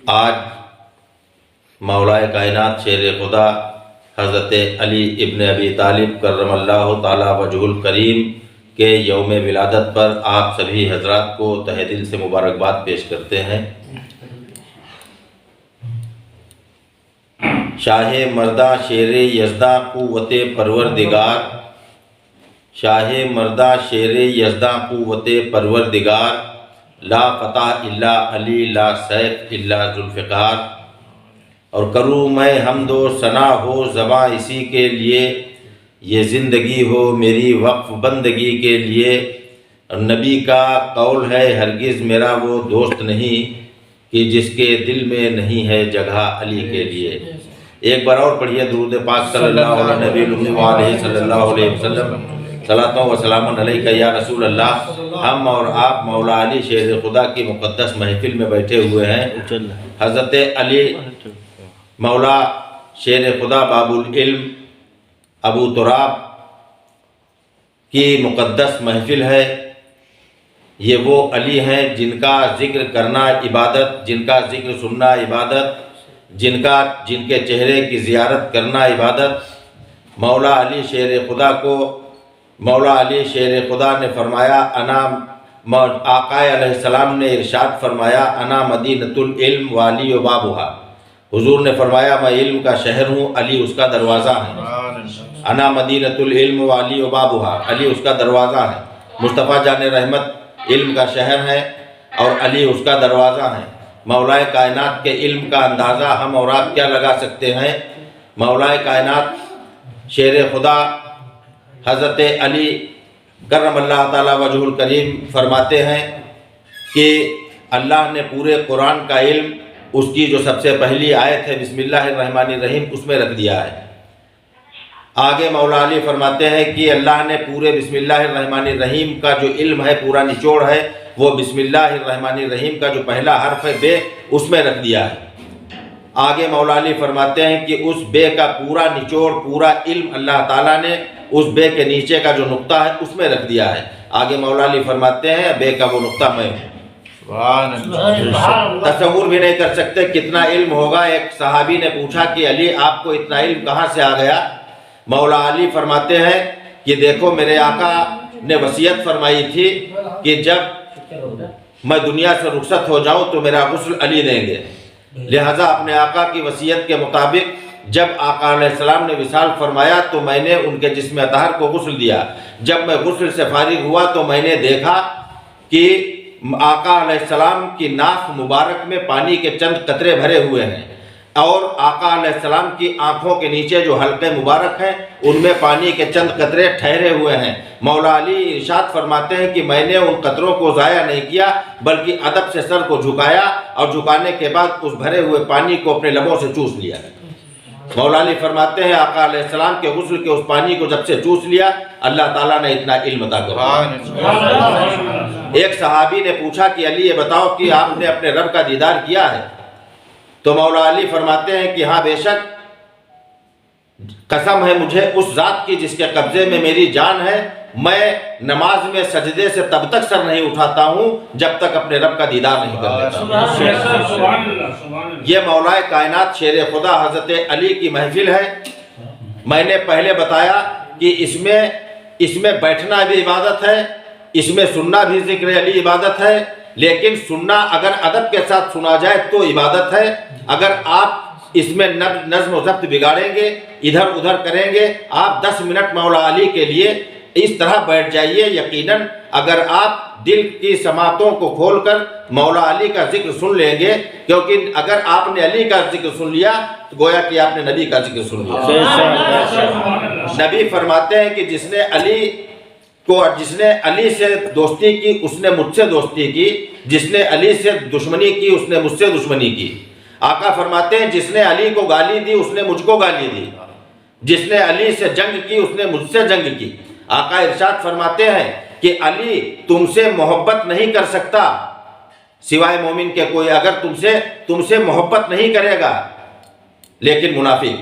آج مولا کائنات شیر خدا حضرت علی ابن ابی طالب کرم اللہ تعالی وجہ الکریم کے یوم ولادت پر آپ سبھی حضرات کو تہہ دل سے مبارکباد پیش کرتے ہیں۔ شاہ مردہ شیر یزداں قوت پروردگار، شاہ مردہ شیر یزداں قوت پروردگار، لا فتح الا علی لا سیف الا ذوالفقار۔ اور کروں میں حمد و ثنا ہو زباں اسی کے لیے، یہ زندگی ہو میری وقف بندگی کے لیے۔ نبی کا قول ہے ہرگز میرا وہ دوست نہیں کہ جس کے دل میں نہیں ہے جگہ علی کے لیے۔ ایک بار اور پڑھیے درود پاک صلی اللہ علیہ نبی علیہ صلی اللہ علیہ وسلم، صلاۃ و سلام علیکہ یا رسول اللہ۔ ہم اور آپ مولا علی شیر خدا کی مقدس محفل میں بیٹھے ہوئے ہیں۔ حضرت علی مولا شیر خدا باب العلم ابو تراب کی مقدس محفل ہے۔ یہ وہ علی ہیں جن کا ذکر کرنا عبادت، جن کا ذکر سننا عبادت، جن کے چہرے کی زیارت کرنا عبادت۔ مولا علی شیر خدا کو مولا علی شیر خدا نے فرمایا آقا علیہ السلام نے ارشاد فرمایا انا مدینۃ العلم والی و بابھا۔ حضور نے فرمایا میں علم کا شہر ہوں، علی اس کا دروازہ ہے۔ انا مدینۃ العلم والی و بابھا، علی اس کا دروازہ ہے۔ مصطفیٰ جان رحمت علم کا شہر ہے اور علی اس کا دروازہ ہے۔ مولا کائنات کے علم کا اندازہ ہم اور آپ کیا لگا سکتے ہیں؟ مولا کائنات شیر خدا حضرت علی کرم اللہ تعالی وجہ الکریم فرماتے ہیں کہ اللہ نے پورے قرآن کا علم اس کی جو سب سے پہلی آیت ہے بسم اللہ الرحمن الرحیم اس میں رکھ دیا ہے۔ آگے مولا علی فرماتے ہیں کہ اللہ نے پورے بسم اللہ الرحمن الرحیم کا جو علم ہے، پورا نچوڑ ہے، وہ بسم اللہ الرحمن الرحیم کا جو پہلا حرف ہے بے، اس میں رکھ دیا ہے۔ آگے مولا علی فرماتے ہیں کہ اس بے کا پورا نچوڑ، پورا علم اللہ تعالیٰ نے اس بے کے نیچے کا جو نقطہ ہے اس میں رکھ دیا ہے۔ آگے مولا علی فرماتے ہیں بے کا وہ نقطہ میں ہوں۔ تصور بھی نہیں کر سکتے کتنا علم ہوگا۔ ایک صحابی نے پوچھا کہ علی آپ کو اتنا علم کہاں سے آ گیا؟ مولا علی فرماتے ہیں کہ دیکھو میرے آقا نے وصیت فرمائی تھی کہ جب میں دنیا سے رخصت ہو جاؤں تو میرا غسل علی دیں گے، لہٰذا اپنے آقا کی وصیت کے مطابق جب آقا علیہ السلام نے وصال فرمایا تو میں نے ان کے جسم اطہر کو غسل دیا۔ جب میں غسل سے فارغ ہوا تو میں نے دیکھا کہ آقا علیہ السلام کی ناف مبارک میں پانی کے چند قطرے بھرے ہوئے ہیں اور آقا علیہ السلام کی آنکھوں کے نیچے جو حلقے مبارک ہیں ان میں پانی کے چند قطرے ٹھہرے ہوئے ہیں۔ مولا علی ارشاد فرماتے ہیں کہ میں نے ان قطروں کو ضائع نہیں کیا بلکہ ادب سے سر کو جھکایا اور جھکانے کے بعد اس بھرے ہوئے پانی کو اپنے لبوں سے چوس لیا۔ مولا علی فرماتے ہیں آقا علیہ السلام کے غسل کے اس پانی کو جب سے چوس لیا اللہ تعالیٰ نے اتنا علم عطا کیا۔ ایک صحابی نے پوچھا کہ علی یہ بتاؤ کہ آپ نے اپنے رب کا دیدار کیا ہے؟ تو مولا علی فرماتے ہیں کہ ہاں بے شک، قسم ہے مجھے اس ذات کی جس کے قبضے میں میری جان ہے، میں نماز میں سجدے سے تب تک سر نہیں اٹھاتا ہوں جب تک اپنے رب کا دیدار نہیں کر لیتا۔ یہ مولا کائنات شیر خدا حضرت علی کی محفل ہے۔ میں نے پہلے بتایا کہ اس میں بیٹھنا بھی عبادت ہے، اس میں سننا بھی ذکر علی عبادت ہے، لیکن سننا اگر ادب کے ساتھ سنا جائے تو عبادت ہے۔ اگر آپ اس میں نظم و ضبط بگاڑیں گے، ادھر ادھر کریں گے، آپ 10 منٹ مولا علی کے لیے اس طرح بیٹھ جائیے، یقیناً اگر آپ دل کی سماعتوں کو کھول کر مولا علی کا ذکر سن لیں گے، کیونکہ اگر آپ نے علی کا ذکر سن لیا تو گویا کہ آپ نے نبی کا ذکر سن لیا۔ نبی فرماتے ہیں کہ جس نے علی سے دوستی کی اس نے مجھ سے دوستی کی، جس نے علی سے دشمنی کی اس نے مجھ سے دشمنی کی۔ آقا فرماتے ہیں جس نے علی کو گالی دی اس نے مجھ کو گالی دی، جس نے علی سے جنگ کی اس نے مجھ سے جنگ کی۔ آقا ارشاد فرماتے ہیں کہ علی تم سے محبت نہیں کر سکتا سوائے مومن کے کوئی، اگر تم سے محبت نہیں کرے گا لیکن منافق۔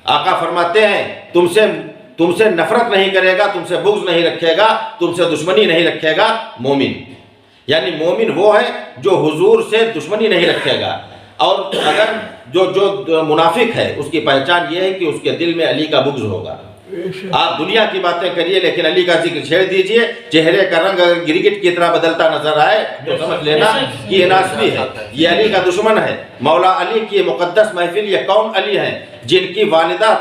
آقا فرماتے ہیں تم سے نفرت نہیں کرے گا، تم سے بغض نہیں رکھے گا، تم سے دشمنی نہیں رکھے گا مومن۔ یعنی مومن وہ ہے جو حضور سے دشمنی نہیں رکھے گا۔ اور اگر جو منافق ہے اس کی پہچان یہ ہے کہ اس کے دل میں علی کا بغض ہوگا. آپ دنیا کی باتیں کریے لیکن علی کا ذکر چھیڑ دیجئے, چہرے کا رنگ اگر گرگٹ کی طرح بدلتا نظر آئے تو سمجھ لینا کہ یہ ناسبی ہے, یہ علی کا دشمن ہے. مولا علی کی مقدس محفل یہ کون علی ہیں جن کی والدہ,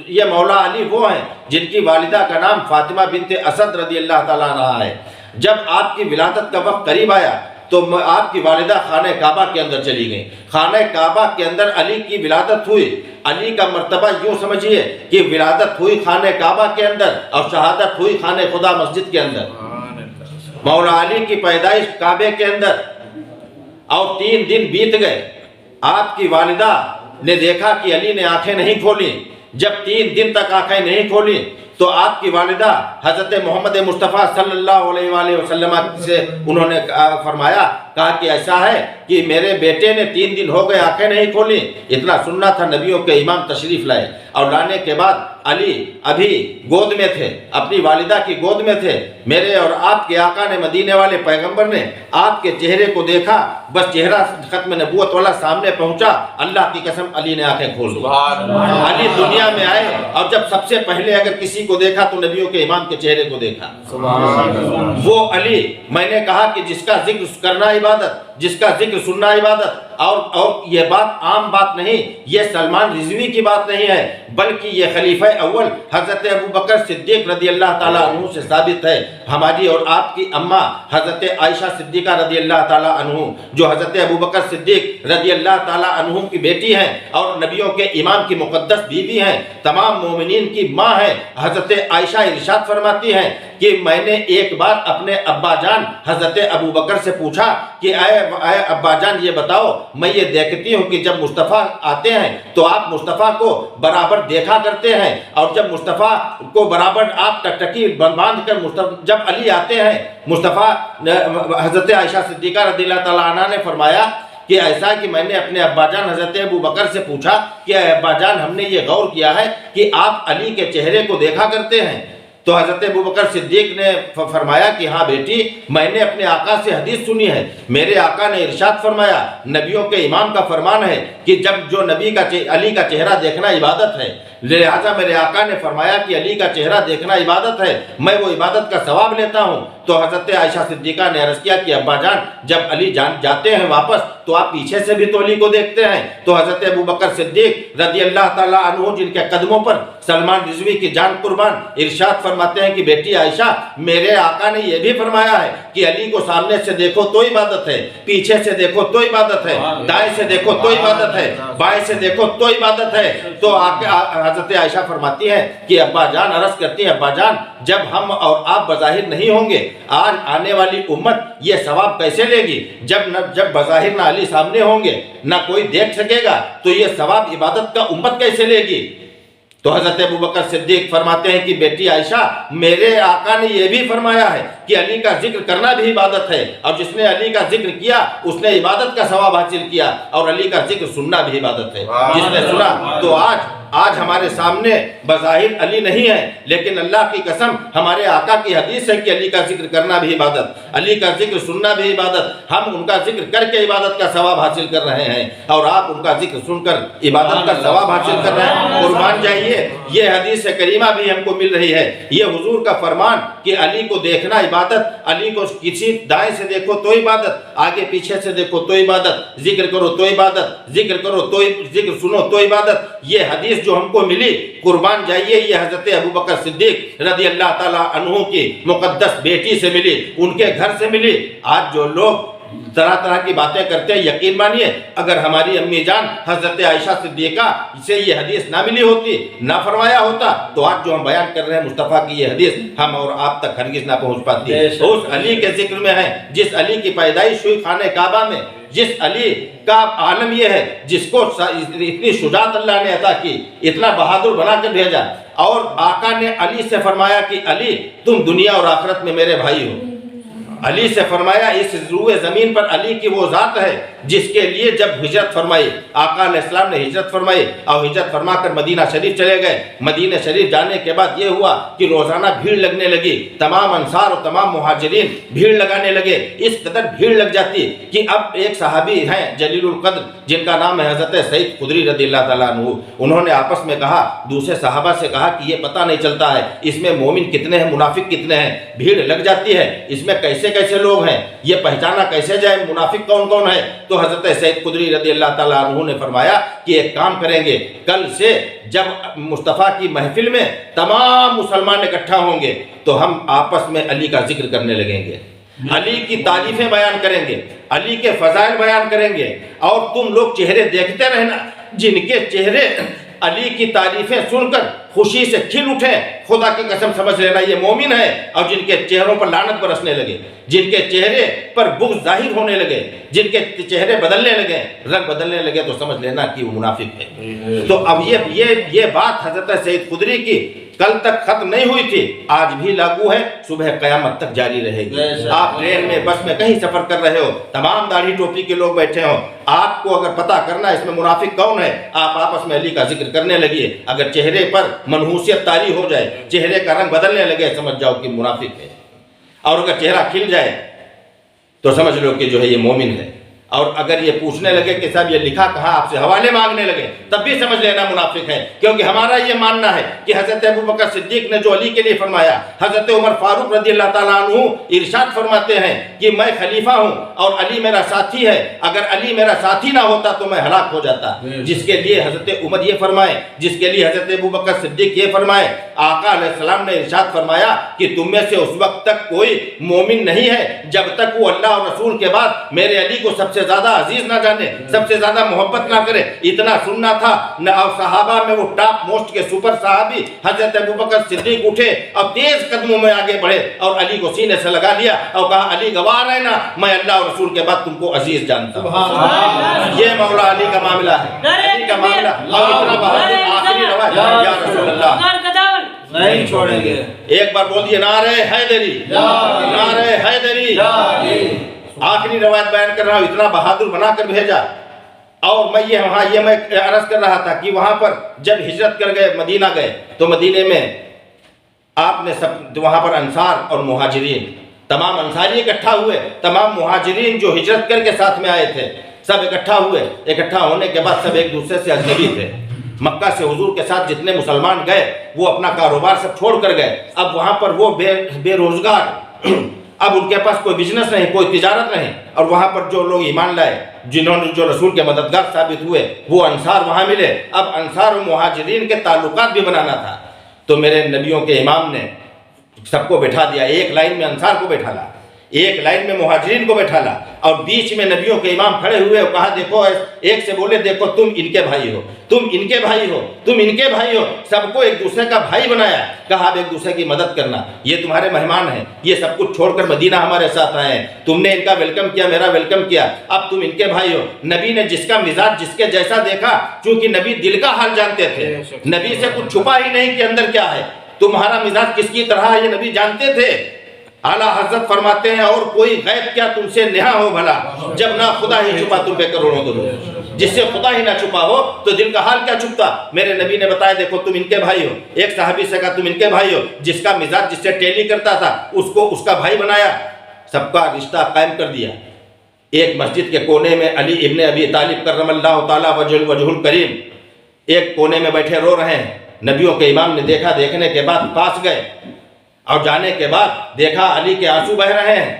یہ مولا علی وہ ہیں جن کی والدہ کا نام فاطمہ بنت اسد رضی اللہ تعالیٰ عنہا ہے. جب آپ کی ولادت کا وقت قریب آیا تو آپ کی والدہ خانہ کعبہ کے اندر چلی گئیں. خانہ کعبہ کے اندر علی کی ولادت ہوئی. علی کا مرتبہ یوں سمجھیے کہ ولادت ہوئی خانہ کعبہ کے اندر اور شہادت ہوئی خانہ خدا مسجد کے اندر. مولا علی کی پیدائش کعبے کے اندر اور 3 دن بیت گئے. آپ کی والدہ نے دیکھا کہ علی نے آنکھیں نہیں کھولی. جب 3 دن تک آنکھیں نہیں کھولی تو آپ کی والدہ حضرت محمد مصطفیٰ صلی اللہ علیہ وآلہ وسلم سے انہوں نے فرمایا, کہا کہ ایسا ہے کہ میرے بیٹے نے 3 دن ہو گئے آنکھیں نہیں کھولی. اتنا سننا تھا, نبیوں کے امام تشریف لائے اور لانے کے بعد علی ابھی گود میں تھے, اپنی والدہ کی گود میں تھے. میرے اور آپ کے آقا نے, مدینے والے پیغمبر نے آپ کے چہرے کو دیکھا, بس چہرہ ختم نبوت والا سامنے پہنچا, اللہ کی قسم علی نے آنکھیں کھول لی. علی دنیا میں آئے اور جب سب سے پہلے اگر کسی کو دیکھا تو نبیوں کے امام کے چہرے کو دیکھا. وہ علی, میں نے کہا کہ جس کا ذکر کرنا عبادت, جس کا ذکر سننا عبادت, اور یہ بات عام بات نہیں, یہ سلمان رضوی کی بات نہیں ہے, بلکہ یہ خلیفہ اول حضرت ابو بکر صدیق رضی اللہ تعالیٰ عنہ سے ثابت ہے. ہماری اور آپ کی اماں حضرت عائشہ صدیقہ رضی اللہ تعالیٰ عنہ, جو حضرت ابو بکر صدیق رضی اللہ تعالیٰ عنہ کی بیٹی ہیں اور نبیوں کے امام کی مقدس بیوی ہیں, تمام مومنین کی ماں ہیں. حضرت عائشہ ارشاد فرماتی ہیں کہ میں نے ایک بار اپنے ابا جان حضرت ابو بکر سے پوچھا کہ اے ابا جان یہ بتاؤ, میں یہ دیکھتی ہوں کہ جب مصطفیٰ آتے ہیں تو آپ مصطفیٰ کو برابر دیکھا کرتے ہیں, اور جب مصطفیٰ کو برابر آپ ٹکٹکی باندھ کر جب علی آتے ہیں مصطفیٰ, حضرت عائشہ صدیقہ رضی اللہ تعالیٰ عنہ نے فرمایا کہ ایسا کہ میں نے اپنے ابا جان حضرت ابو بکر سے پوچھا کہ ابا جان ہم نے یہ غور کیا ہے کہ آپ علی کے چہرے کو دیکھا کرتے ہیں. تو حضرت ابو بکر صدیق نے فرمایا کہ ہاں بیٹی, میں نے اپنے آقا سے حدیث سنی ہے. میرے آقا نے ارشاد فرمایا, نبیوں کے امام کا فرمان ہے کہ جب جو نبی کا علی کا چہرہ دیکھنا عبادت ہے, لہذا میرے آقا نے فرمایا کہ علی کا چہرہ دیکھنا عبادت ہے, میں وہ عبادت کا ثواب لیتا ہوں. تو حضرت عائشہ صدیقہ نے عرض کیا کہ ابا جان جب علی جاتے ہیں واپس تو آپ پیچھے سے بھی تو علی کو دیکھتے ہیں. تو حضرت ابو بکر صدیق رضی اللہ تعالیٰ عنہ, جن کے قدموں پر سلمان رضوی کی جان قربان, ارشاد فرماتے ہیں کہ بیٹی عائشہ, میرے آقا نے یہ بھی فرمایا ہے کہ علی کو سامنے سے دیکھو تو عبادت ہے, پیچھے سے دیکھو تو عبادت ہے, دائیں سے دیکھو تو عبادت ہے, بائیں سے دیکھو تو عبادت ہے. تو حضرت عائشہ فرماتی ہے کہ ابا جان, عرض کرتی ہیں ابا جان جب ہم اور آپ بظاہر نہیں ہوں گے, آج آنے والی امت یہ ثواب کیسے لے گی؟ جب بظاہر نہ علی سامنے ہوں گے, نہ کوئی دیکھ سکے گا, تو یہ ثواب عبادت کا امت کیسے لے گی؟ تو حضرت ابو بکر صدیق فرماتے ہیں کہ بیٹی عائشہ, میرے آقا نے یہ بھی فرمایا ہے کہ علی کا ذکر کرنا بھی عبادت ہے, اور جس نے علی کا ذکر کیا اس نے عبادت کا ثواب حاصل کیا, اور علی کا ذکر سننا بھی عبادت ہے. جس نے سنا تو آج ہمارے سامنے بظاہر علی نہیں ہے, لیکن اللہ کی قسم ہمارے آقا کی حدیث ہے کہ علی کا ذکر کرنا بھی عبادت, علی کا ذکر سننا بھی عبادت. ہم ان کا ذکر کر کے عبادت کا ثواب حاصل کر رہے ہیں, اور آپ ان کا ذکر سن کر عبادت کا ثواب حاصل کر رہے ہیں. قربان جائیے, یہ حدیث کریمہ بھی ہم کو مل رہی ہے. یہ حضور کا فرمان کہ علی کو دیکھنا عبادت, علی کو کسی دائیں سے دیکھو تو عبادت, آگے پیچھے سے دیکھو تو عبادت, ذکر کرو تو عبادت, ذکر کرو تو ذکر سنو تو عبادت. یہ حدیث جو ہم کو ملی, قربان جائیے, یہ حضرت ابو بکر صدیق رضی اللہ تعالیٰ عنہ کی مقدس بیٹی سے ملی, ان کے گھر سے ملی. آج جو لوگ طرح طرح کی باتیں کرتے ہیں, یقین مانیے اگر ہماری امی جان حضرت عائشہ صدیقہ سے یہ حدیث نہ ملی ہوتی, نہ فرمایا ہوتا, تو آج جو ہم بیان کر رہے ہیں مصطفیٰ کی یہ حدیث ہم اور آپ تک ہرگز نہ پہنچ پاتی. اس علی کے ذکر میں ہے جس علی کی پیدائش ہوئی خانہ کعبہ میں, جس علی کا عالم یہ ہے جس کو اتنی شجاعت اللہ نے عطا کی, اتنا بہادر بنا کے بھیجا, اور آقا نے علی سے فرمایا کہ علی تم دنیا اور آخرت میں میرے بھائی ہو. علی سے فرمایا اس روئے زمین پر علی کی وہ ذات ہے جس کے لیے جب ہجرت فرمائی، آقا علیہ السلام نے ہجرت فرمائی اور ہجرت فرما کر مدینہ شریف چلے گئے۔ مدینہ شریف جانے کے بعد یہ ہوا کہ روزانہ بھیڑ لگنے لگی، تمام انصار اور تمام مہاجرین بھیڑ لگانے لگے۔ اس قدر بھیڑ لگ جاتی کہ اب ایک صحابی ہیں جلیل القدر جن کا نام ہے حضرت سعید خدری رضی اللہ تعالیٰ عنہ، انہوں نے آپس میں کہا، دوسرے صحابہ سے کہا کہ یہ پتہ نہیں چلتا ہے اس میں مومن کتنے ہیں، منافق کتنے ہیں، بھیڑ لگ جاتی ہے، اس میں کیسے کیسے لوگ ہیں، یہ پہچانا کیسے جائے منافق کون کون ہے۔ تو حضرت سعید خدری رضی اللہ تعالیٰ عنہ نے فرمایا کہ ایک کام کریں گے، کل سے جب مصطفیٰ کی محفل میں تمام مسلمان اکٹھا ہوں گے تو ہم آپس میں علی کا ذکر کرنے لگیں گے، علی کی تعریفیں بیان کریں گے، علی کے فضائل بیان کریں گے، اور تم لوگ چہرے دیکھتے رہنا جن کے چہرے علی کی تعریفیں سن کر خوشی سے کھل اٹھے، خدا کی قسم سمجھ لینا یہ مومن ہے، اور جن کے چہروں پر لعنت برسنے لگے، جن کے چہرے پر بغض ظاہر ہونے لگے، جن کے چہرے بدلنے لگے، رنگ بدلنے لگے، تو سمجھ لینا کہ وہ منافق ہے۔ تو اب یہ بات حضرت سعید خدری کی کل تک ختم نہیں ہوئی تھی، آج بھی لاگو ہے، صبح قیامت تک جاری رہے گی۔ آپ ٹرین میں بس میں کہیں سفر کر رہے ہو، تمام داڑھی ٹوپی کے لوگ بیٹھے ہوں، آپ کو اگر پتہ کرنا اس میں منافق کون ہے، آپ آپس میں علی کا ذکر کرنے لگیے، اگر چہرے پر منحوسیت طاری ہو جائے، چہرے کا رنگ بدلنے لگے، سمجھ جاؤ کہ منافق ہے، اور اگر چہرہ کھل جائے تو سمجھ لو کہ جو ہے یہ مومن ہے، اور اگر یہ پوچھنے لگے کہ صاحب یہ لکھا کہاں، آپ سے حوالے مانگنے لگے، تب بھی سمجھ لینا منافق ہے، کیونکہ ہمارا یہ ماننا ہے کہ حضرت ابوبکر صدیق نے جو علی کے لیے فرمایا، حضرت عمر فاروق رضی اللہ تعالیٰ عنہ ارشاد فرماتے ہیں کہ میں خلیفہ ہوں اور علی میرا ساتھی ہے، اگر علی میرا ساتھی نہ ہوتا تو میں ہلاک ہو جاتا، جس کے لیے حضرت عمر یہ فرمائے، جس کے لیے حضرت ابوبکر صدیق یہ فرمائے، آقا علیہ السلام نے ارشاد فرمایا کہ تم میں سے اس وقت تک کوئی مومن نہیں ہے جب تک وہ اللہ اور رسول کے بعد میرے علی کو سب سے زیادہ عزیز نہ جانے، سب سے زیادہ محبت نہ کرے۔ اتنا سننا تھا، اور صحابہ میں وہ ٹاپ موسٹ کے سپر صحابی حضرت ابوبکر صدیق اٹھے اور تیز قدموں میں آگے بڑھے اور علی کو سینے سے لگا لیا اور کہا علی گواہ رہنا میں اللہ اور رسول کے بعد تم کو عزیز جانتا ہوں۔ یہ مولا علی کا معاملہ ہے، علی کا معاملہ، اور اتنا بہادر آخری رواج یا رسول اللہ نہیں چھوڑیں گے۔ ایک بار بول دیے نعرہ حیدری، نعرہ حیدری۔ آخری روایت بیان کر رہا ہوں، اتنا بہادر بنا کر بھیجا، اور میں عرض کر رہا تھا کہ وہاں پر جب ہجرت کر گئے مدینہ گئے تو مدینے میں آپ نے سب وہاں پر انصار اور مہاجرین، تمام انصاری اکٹھا ہوئے، تمام مہاجرین جو ہجرت کر کے ساتھ میں آئے تھے سب اکٹھا ہوئے، اکٹھا ہونے کے بعد سب ایک دوسرے سے اجنبی تھے۔ مکہ سے حضور کے ساتھ جتنے مسلمان گئے وہ اپنا کاروبار سب چھوڑ کر گئے، اب وہاں پر وہ بے روزگار، اب ان کے پاس کوئی بزنس نہیں، کوئی تجارت نہیں، اور وہاں پر جو لوگ ایمان لائے، جنہوں نے جو رسول کے مددگار ثابت ہوئے، وہ انصار وہاں ملے۔ اب انصار و مہاجرین کے تعلقات بھی بنانا تھا، تو میرے نبیوں کے امام نے سب کو بٹھا دیا، ایک لائن میں انصار کو بیٹھا لا، ایک لائن میں مہاجرین کو بیٹھا لا، اور بیچ میں نبیوں کے امام کھڑے ہوئے اور کہا دیکھو، ایک سے بولے دیکھو تم ان کے بھائی ہو، تم ان کے بھائی ہو، تم ان کے بھائی ہو، سب کو ایک دوسرے کا بھائی بنایا، کہا اب ایک دوسرے کی مدد کرنا، یہ تمہارے مہمان ہیں، یہ سب کچھ چھوڑ کر مدینہ ہمارے ساتھ آئے ہیں، تم نے ان کا ویلکم کیا، میرا ویلکم کیا، اب تم ان کے بھائی ہو۔ نبی نے جس کا مزاج جس کے جیسا دیکھا، چونکہ نبی دل کا حال جانتے تھے، نبی سے کچھ چھپا ہی نہیں کہ اندر کیا ہے، تمہارا مزاج کس کی طرح ہے یہ نبی جانتے تھے۔ اعلیٰ حضرت فرماتے ہیں اور کوئی غیب کیا تم سے نہا ہو بھلا، جب نہ خدا ہی چھپا تم پہ کروڑوں درود، جس سے خدا ہی نہ چھپا ہو تو دل کا حال کیا چھپتا۔ میرے نبی نے بتایا دیکھو تم ان کے بھائی ہو، ایک صحابی سے کہا تم ان کے بھائی ہو، جس کا مزاج جس سے ٹیلی کرتا تھا اس کو اس کا بھائی بنایا، سب کا رشتہ قائم کر دیا۔ ایک مسجد کے کونے میں علی ابن ابی طالب کرم اللہ تعالیٰ وجہ الکریم ایک کونے میں بیٹھے رو رہے ہیں، نبیوں کے امام نے دیکھا، دیکھنے کے بعد پاس گئے، اور جانے کے بعد دیکھا علی کے آنسو بہ رہے ہیں۔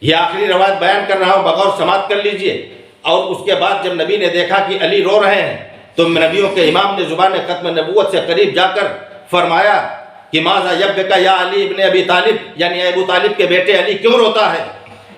یہ آخری روایت بیان کر رہا ہوں، بغور سماعت کر لیجئے۔ اور اس کے بعد جب نبی نے دیکھا کہ علی رو رہے ہیں تو نبیوں کے امام نے زبان ختم نبوت سے قریب جا کر فرمایا کہ ماذا یبکا یا علی ابن ابی طالب، یعنی ابو طالب کے بیٹے علی کیوں روتا ہے؟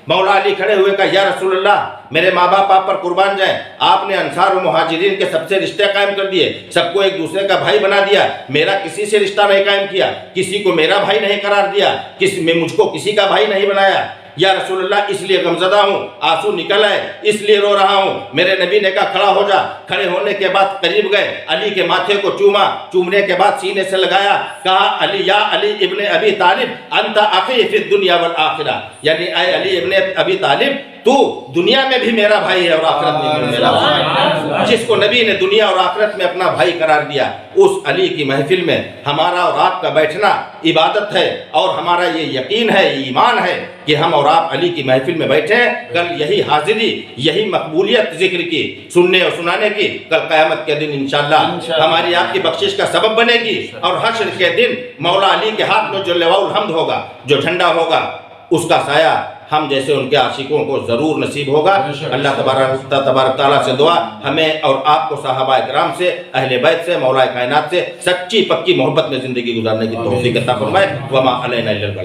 مولا علی کھڑے ہوئے کہا یا رسول اللہ میرے ماں باپ آپ پر قربان جائیں، آپ نے انصار و مہاجرین کے سب سے رشتے قائم کر دیے، سب کو ایک دوسرے کا بھائی بنا دیا، میرا کسی سے رشتہ نہیں قائم کیا، کسی کو میرا بھائی نہیں قرار دیا، مجھ کو کسی کا بھائی نہیں بنایا، یا رسول اللہ اس لیے غمزدہ ہوں، آنسو نکل آئے اس لیے رو رہا ہوں۔ میرے نبی نے کہا کھڑا ہو جا، کھڑے ہونے کے بعد قریب گئے، علی کے ماتھے کو چوما، چومنے کے بعد سینے سے لگایا، کہا علی یا علی ابن ابی طالب انت اخی فی الدنیا والآخرہ، یعنی اے علی ابن ابی طالب تو دنیا میں بھی میرا بھائی ہے اور آخرت میں بھی میرا بھائی ہے۔ جس کو نبی نے دنیا اور آخرت میں اپنا بھائی قرار دیا، اس علی کی محفل میں ہمارا اور آپ کا بیٹھنا عبادت ہے، اور ہمارا یہ یقین ہے، ایمان ہے کہ ہم اور آپ علی کی محفل میں بیٹھے ہیں، کل یہی حاضری، یہی مقبولیت ذکر کی، سننے اور سنانے کی، کل قیامت کے دن انشاءاللہ ہماری آپ کی بخشش کا سبب بنے گی، اور حشر کے دن مولا علی کے ہاتھ میں جو لواء الحمد ہوگا، جو جھنڈا ہوگا، اس کا سایہ ہم جیسے ان کے عاشقوں کو ضرور نصیب ہوگا۔ اللہ تبارک تعالیٰ سے دعا ہمیں اور آپ کو صحابہ اکرام سے، اہل بیت سے، مولا کائنات سے سچی پکی محبت میں زندگی گزارنے کی توفیق عطا فرمائے۔ وما علینا الا البلاغ۔